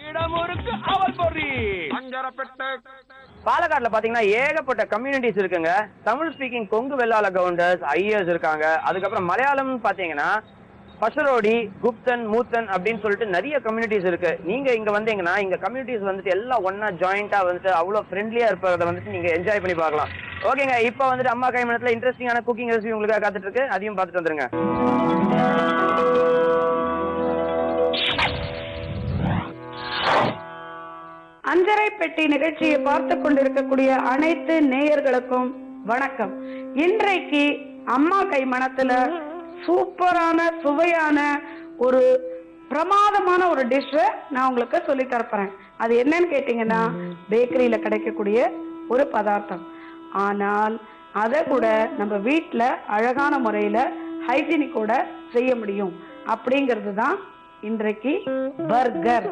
இடமுருக்கு அவல் பொறி பாலக்காட்டுல பாத்தீங்கன்னா ஏகப்பட்ட கம்யூனிட்டிஸ் இருக்குங்க. தமிழ் ஸ்பீக்கிங் கொங்கு வெள்ளாள கவுண்டர்ஸ், ஐயர்ஸ் இருக்காங்க. அதுக்கப்புறம் மலையாளம் பாத்தீங்கன்னா பசரோடி, குப்தன், மூத்தன் அப்படின்னு சொல்லிட்டு நிறைய கம்யூனிட்டிஸ் இருக்கு. நீங்க இங்க வந்தீங்கன்னா இங்க கம்யூனிட்டிஸ் வந்துட்டு எல்லாம் ஒன்னா ஜாயிண்டா வந்துட்டு அவ்வளவு ஃப்ரெண்ட்லியா இருப்பதை வந்துட்டு நீங்க என்ஜாய் பண்ணி பார்க்கலாம். ஓகேங்க, இப்போ வந்துட்டு அம்மா கைமணத்துல இன்ட்ரெஸ்டிங்கான குக்கிங் ரெசிபி உங்களுக்காக காத்துட்டு இருக்கு. அதையும் பார்த்துட்டு வந்துருங்க. அஞ்சரை பெட்டி நிகழ்ச்சியை பார்த்து கொண்டிருக்கக்கூடிய அனைத்து நேயர்களுக்கும் வணக்கம். இன்றைக்கு அம்மா கை மணத்துல சூப்பரான சுவையான ஒரு பிரமாதமான ஒரு டிஷ் நான் உங்களுக்கு சொல்லி தரப்போறேன். அது என்னன்னு கேட்டீங்கன்னா பேக்கரியில கிடைக்கக்கூடிய ஒரு பதார்த்தம். ஆனால் அதை கூட நம்ம வீட்டுல அழகான முறையில ஹைஜீனிக்கோட செய்ய முடியும். அப்படிங்கிறது தான் இன்றைக்கு பர்கர்.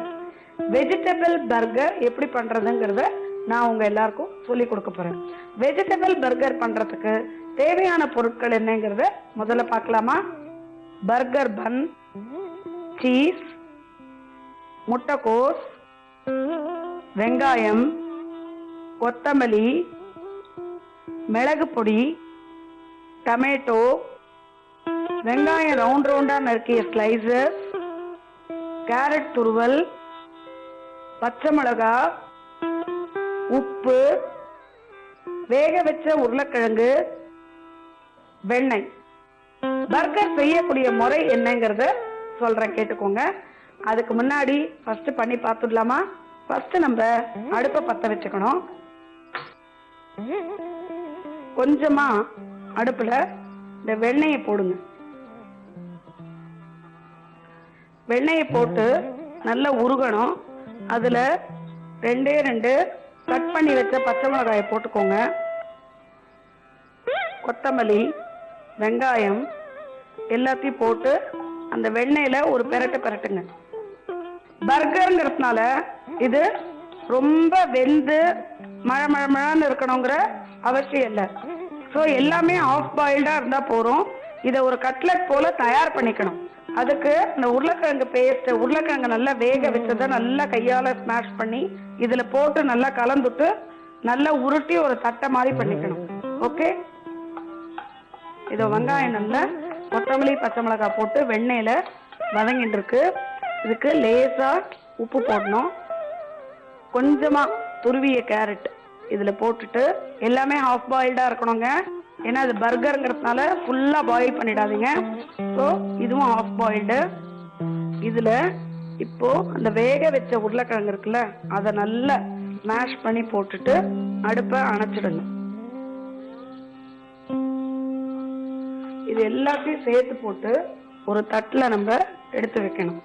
வெஜிடபிள் பர்கர் எப்படி பண்றதுங்கிறத நான் உங்க எல்லாருக்கும் சொல்லி கொடுக்க போறேன். வெஜிடபிள் பர்கர் பண்றதுக்கு தேவையான பொருட்கள் என்னங்கிறத முதல்ல பார்க்கலாமா? பர்கர் பன், சீஸ், முட்டைக்கோஸ், வெங்காயம், கொத்தமல்லி, மிளகு பொடி, டொமேட்டோ, வெங்காயம் ரவுண்ட் ரவுண்டா நறுக்கிய ஸ்லைசஸ், கேரட் துருவல், பச்சை மிளகா, உப்பு, வேக வச்ச உருளைக்கிழங்கு, வெண்ணெய். பர்கர் செய்யக்கூடிய முறை என்னங்கிறத சொல்றேன், கேட்டுக்கோங்க. அதுக்கு முன்னாடி ஃபர்ஸ்ட் பண்ணி பார்த்துடலாமா? ஃபர்ஸ்ட் நம்ம அடுப்பை பத்த வச்சுக்கணும். கொஞ்சமா அடுப்புல இந்த வெண்ணெயை போடுங்க. வெண்ணெயை போட்டு நல்லா உருகணும். அதுல ரெண்டு கட் பண்ணி வச்ச பச்சை மிளகாயை போட்டுக்கோங்க. கொத்தமல்லி, வெங்காயம் எல்லாத்தையும் போட்டு அந்த வெண்ணெயில ஒரு பெரட்டுங்க. பர்கர்ங்கிறதுனால இது ரொம்ப வெந்து மழன்னு இருக்கணுங்கிற அவசியம் இல்லை. ஸோ எல்லாமே ஆஃப் பாயில்டா இருந்தா போறோம். இதை ஒரு கட்லெட் போல தயார் பண்ணிக்கணும். அதுக்கு இந்த உருளைக்கிழங்கு பேஸ்ட், உருளைக்கிழங்கு நல்லா வேக வச்சதை நல்லா கையால ஸ்மாஷ் பண்ணி இதுல போட்டு நல்லா கலந்துட்டு நல்லா உருட்டி ஒரு தட்டை மாதிரி பண்ணிக்கணும். ஓகே, இதோ வெங்காயம் நல்லா கொத்தமல்லி பச்சை மிளகாய் போட்டு வெண்ணெயில வதங்கிட்டு இருக்கு. இதுக்கு லேசா உப்பு போடணும். கொஞ்சமா துருவிய கேரட் இதுல போட்டுட்டு எல்லாமே ஹாஃப் பாயில்டா இருக்கணுங்க. ஏன்னா அது பர்கர்ங்கிறதுனால ஃபுல்லா பாயில் பண்ணிடாதீங்க. ஸோ இதுவும் ஹாஃப் பாயில்டு. இதுல இப்போ அந்த வேக வச்ச உருளைக்கிழங்கு இருக்குல்ல, அதை நல்லா மேஷ் பண்ணி போட்டுட்டு அடுப்பை அணைச்சிடுங்க. இது எல்லாத்தையும் சேர்த்து போட்டு ஒரு தட்டுல நம்ம எடுத்து வைக்கணும்.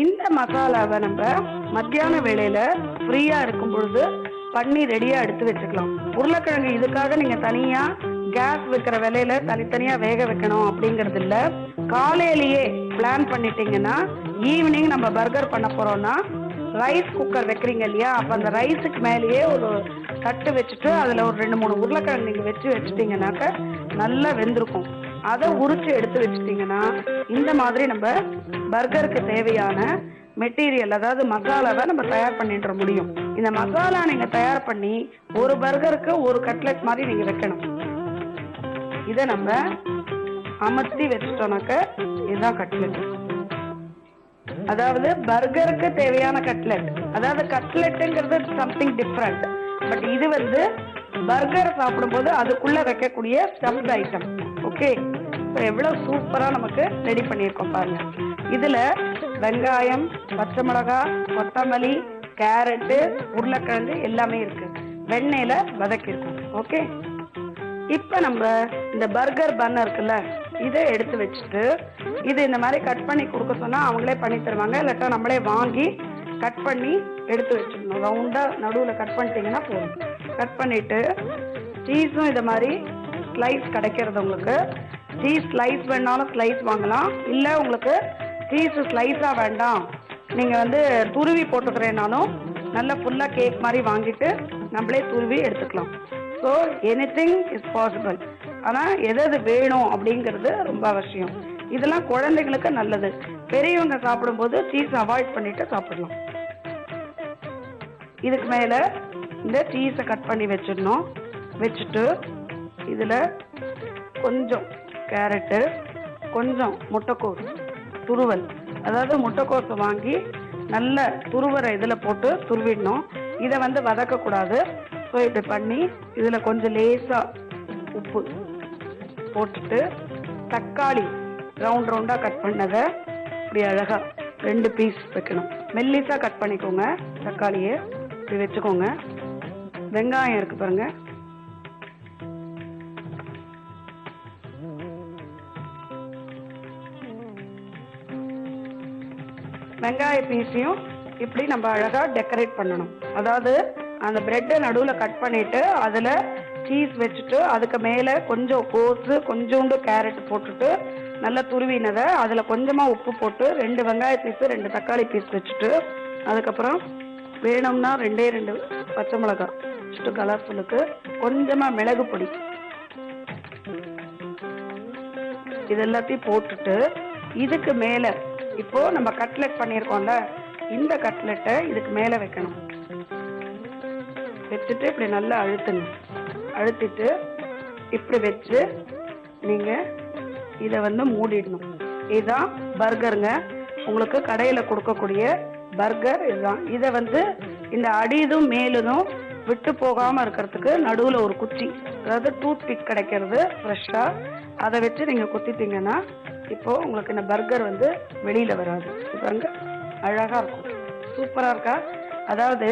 இந்த மசாலாவை நம்ம மத்தியான வேளையில ஃப்ரீயா இருக்கும் பொழுது பண்ணி ரெடியா எடுத்து வச்சுக்கலாம். உருளைக்கிழங்கு இதுக்காக நீங்க தனியா கேஸ் வைக்கிற வேலையில தனித்தனியா வேக வைக்கணும் அப்படிங்கறது இல்ல. காலையிலேயே பிளான் பண்ணிட்டீங்கன்னா ஈவினிங் நம்ம பர்கர் பண்ண போறோம்னா ரைஸ் குக்கர் வைக்கிறீங்க இல்லையா, அப்ப அந்த ரைஸுக்கு மேலேயே ஒரு தட்டு வச்சுட்டு அதுல ஒரு 2-3 உருளைக்கிழங்கு நீங்க வச்சுட்டீங்கன்னாக்க நல்லா வெந்திருக்கும். அதை உரிச்சு எடுத்து வச்சுட்டீங்கன்னா இந்த மாதிரி நம்ம பர்கருக்கு தேவையான மெட்டீரியல், அதாவது மசாலாவை நம்ம தயார் பண்ணிட முடியும். இந்த மசாலா நீங்க தயார் பண்ணி ஒரு பர்கருக்கு ஒரு கட்லெட் மாதிரி நீங்க வைக்கணும். இதை நம்ம அமர்த்தி வச்சுட்டோம்னாக்க இதுதான் கட்லெட். அதாவது பர்கருக்கு தேவையான கட்லெட். அதாவது கட்லெட்டுங்கிறது சம்திங் டிஃப்ரெண்ட். பட் இது வந்து பர்கர் சாப்பிடும்போது அதுக்குள்ள வைக்கக்கூடிய ஸ்டஃப்ட் ஐட்டம். ஓகே, இப்போ எவ்வளவு சூப்பரா நமக்கு ரெடி பண்ணியிருக்கோம் பாருங்க. இதுல வெங்காயம், பச்சை மிளகாய், கொத்தமல்லி, கேரட்டு, உருளைக்கிழங்கு எல்லாமே இருக்கு. வெண்ணெயில வதக்கிருக்கோம். ஓகே, இப்ப நம்ம இந்த பர்கர் பன் இருக்குல்ல, இதை எடுத்து வச்சுட்டு இது இந்த மாதிரி கட் பண்ணி கொடுக்க சொன்னா அவங்களே பண்ணி தருவாங்க. இல்லாட்டா நம்மளே வாங்கி கட் பண்ணி எடுத்து வச்சிடணும். ரவுண்டா நடுவுல கட் பண்ணிட்டீங்கன்னா போதும். கட் பண்ணிட்டு சீஸும் இது மாதிரி ஸ்லைஸ் கிடைக்கிறது. உங்களுக்கு சீஸ் ஸ்லைஸ் வேணாலும் ஸ்லைஸ் வாங்கலாம். இல்லை உங்களுக்கு சீஸ் ஸ்லைஸா வேண்டாம், நீங்க வந்து துருவி போட்டுக்கிறேன்னாலும் நல்லா ஃபுல்லா கேக் மாதிரி வாங்கிட்டு நம்மளே துருவி எடுத்துக்கலாம். So anything is possible. ஆனா எது வேணும் அப்படிங்கிறது ரொம்ப அவசியம். இதெல்லாம் குழந்தைங்களுக்கு நல்லது. பெரியவங்க சாப்பிடும்போது சீஸ் அவாய்ட் பண்ணிட்டு சாப்பிடலாம். இதுக்கு மேல இந்த சீஸை கட் பண்ணி வச்சிடணும். வச்சுட்டு இதுல கொஞ்சம் கேரட்டு, கொஞ்சம் முட்டைக்கோஸ் துருவல், அதாவது முட்டைக்கோஸை வாங்கி நல்ல துருவற இதில் போட்டு துருவிடணும். இதை வதக்கக்கூடாது. ஸோ இப்படி பண்ணி இதில் கொஞ்சம் லேசாக உப்பு போட்டுட்டு தக்காளி ரவுண்ட் ரவுண்டாக கட் பண்ணதை இப்படி அழகாக 2 பீஸ் வைக்கணும். மெல்லிஸாக கட் பண்ணிக்கோங்க. தக்காளியை இப்படி வச்சுக்கோங்க. வெங்காயம் இருக்கு பாருங்க, வெங்காய பீஸையும் இப்படி நம்ம அழகா டெக்கரேட் பண்ணணும். அதாவது அந்த பிரெட்டை நடுவில் கட் பண்ணிட்டு அதில் சீஸ் வச்சுட்டு அதுக்கு மேலே கொஞ்சம் கோஸு கொஞ்சோண்டு கேரட் போட்டுட்டு நல்லா துருவினதை அதில் கொஞ்சமாக உப்பு போட்டு 2 வெங்காய பீஸு 2 தக்காளி பீஸ் வச்சுட்டு அதுக்கப்புறம் வேணும்னா 2 பச்சை மிளகாய் வச்சுட்டு கலர்ஃபுல்லுக்கு கொஞ்சமாக மிளகு பொடி இது எல்லாத்தையும் போட்டுட்டு இதுக்கு மேலே இப்போ நம்ம கட்லெட் பண்ணியிருக்கோம்ல, இந்த கட்லெட்டை இதுக்கு மேலே வைக்கணும். வச்சுட்டு இப்படி நல்லா அழுத்துங்க. அழுத்திட்டு இப்படி வச்சு நீங்கள் இதை மூடிடணும். இதுதான் பர்கருங்க. உங்களுக்கு கடையில் கொடுக்கக்கூடிய பர்கர் இதுதான். இதை இந்த அடிதும் மேலும் விட்டு போகாமல் இருக்கிறதுக்கு நடுவில் ஒரு குச்சி, அதாவது டூத் பிக் கிடைக்கிறது ஃப்ரெஷ்ஷாக, அதை வச்சு நீங்கள் குத்திட்டீங்கன்னா இப்போ உங்களுக்கு இந்த பர்கர் வெளியில வராது. பாருங்க அழகா இருக்கும், சூப்பரா இருக்கா? அதாவது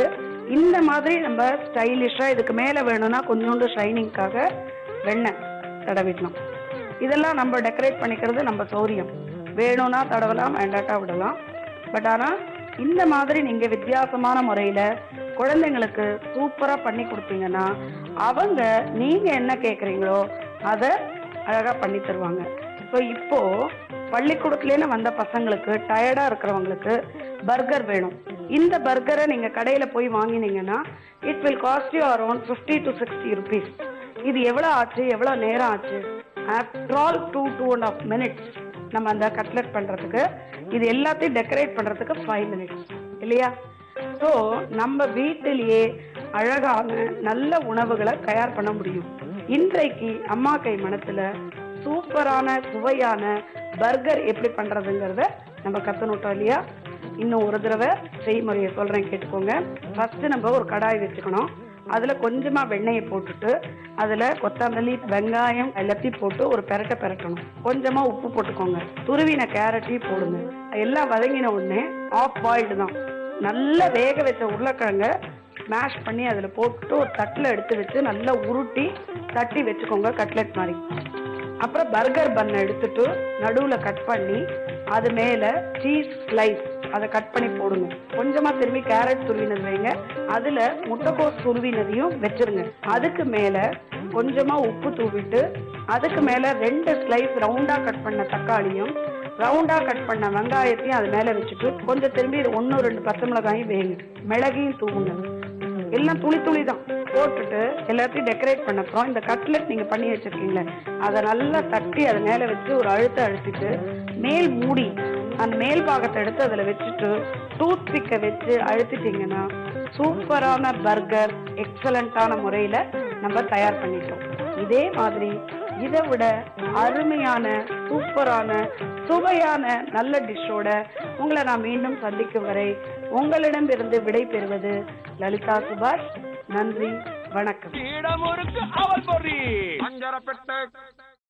இந்த மாதிரி நம்ம ஸ்டைலிஷா இதுக்கு மேல வேணும்னா கொஞ்சோண்டு ஷைனிங்காக வெண்ணெய் தடவிடலாம். இதெல்லாம் நம்ம டெக்கரேட் பண்ணிக்கிறது நம்ம சௌரியம். வேணும்னா தடவலாம், வேண்டாட்டா விடலாம். பட் ஆனா இந்த மாதிரி நீங்க வித்தியாசமான முறையில குழந்தைங்களுக்கு சூப்பரா பண்ணி கொடுத்தீங்கன்னா அவங்க நீங்க என்ன கேட்குறீங்களோ அதை அழகா பண்ணி தருவாங்க. ஸோ இப்போ பள்ளிக்கூடத்துலேன்னு வந்த பசங்களுக்கு டயர்டாக இருக்கிறவங்களுக்கு பர்கர் வேணும். இந்த பர்கரை நீங்கள் கடையில் போய் வாங்கினீங்கன்னா it will cost you around 50 to 60 rupees. இது எவ்வளோ ஆச்சு, எவ்வளோ நேரம் ஆச்சு? ஆஃப்டர் ஆல் 2.5 minutes நம்ம அந்த கட்லெட் பண்ணுறதுக்கு, இது எல்லாத்தையும் டெக்கரேட் பண்ணுறதுக்கு 5 minutes இல்லையா? ஸோ நம்ம வீட்டிலேயே அழகான நல்ல உணவுகளை தயார் பண்ண முடியும். இன்றைக்கு அம்மா கை மனத்தில் சூப்பரான சுவையான பர்கர் எப்படி பண்றதுங்கிறத நம்ம கத்துனுட்டோம் இல்லையா? இன்னும் ஒரு தடவை செய்முறையை சொல்றேன், கேட்டுக்கோங்க. ஃபர்ஸ்ட் நம்ம ஒரு கடாய் வச்சுக்கணும். அதுல கொஞ்சமா வெண்ணெயை போட்டுட்டு அதுல கொத்தமல்லி, வெங்காயம் எல்லாத்தையும் போட்டு ஒரு பெரட்டணும். கொஞ்சமா உப்பு போட்டுக்கோங்க. துருவின கேரட்டையும் போடுங்க. எல்லாம் வதங்கின உடனே ஆஃப் பாயில்டு தான் நல்லா வேக வச்ச உருளைக்கிழங்க மேஷ் பண்ணி அதுல போட்டு ஒரு தட்டுல எடுத்து வச்சு நல்லா உருட்டி தட்டி வச்சுக்கோங்க கட்லெட் மாதிரி. அப்புறம் பர்கர் பண்ணை எடுத்துட்டு நடுவில் கட் பண்ணி அது மேலே சீஸ் ஸ்லைஸ் அதை கட் பண்ணி போடுங்க. கொஞ்சமாக திரும்பி கேரட் துருவினது வைங்க. அதில் முட்டைக்கோஸ் துருவினதையும் வச்சிருங்க. அதுக்கு மேலே கொஞ்சமாக உப்பு தூவிட்டு அதுக்கு மேலே 2 ஸ்லைஸ் ரவுண்டாக கட் பண்ண தக்காளியும் ரவுண்டாக கட் பண்ண வெங்காயத்தையும் அது மேலே வச்சுட்டு கொஞ்சம் திரும்பி 1-2 பச்சை மிளகாயும் வேங்க. மிளகையும் தூவுங்க. எல்லாம் துளி தான் போட்டுட்டு எல்லாத்தையும் டெக்கரேட் பண்ணப்பறம் இந்த கட்லெட் நீங்கள் பண்ணி வச்சுருக்கீங்களே அதை நல்லா தட்டி அது மேலே வச்சு ஒரு அழுத்திட்டு மேல் மூடி அந்த மேல் பாகத்தை எடுத்து அதில் வச்சுட்டு டூத் பிக்கை வச்சு அழுத்திட்டிங்கன்னா சூப்பரான பர்கர் எக்ஸலண்ட்டான முறையில் நம்ம தயார் பண்ணிட்டோம். இதே மாதிரி இதை விட அருமையான சூப்பரான சுவையான நல்ல டிஷ்ஷோட உங்களை நான் மீண்டும் சந்திக்கும் வரை உங்களிடமிருந்து விடை பெறுவது லலிதா சுபாஷ். நன்றி, வணக்கம்.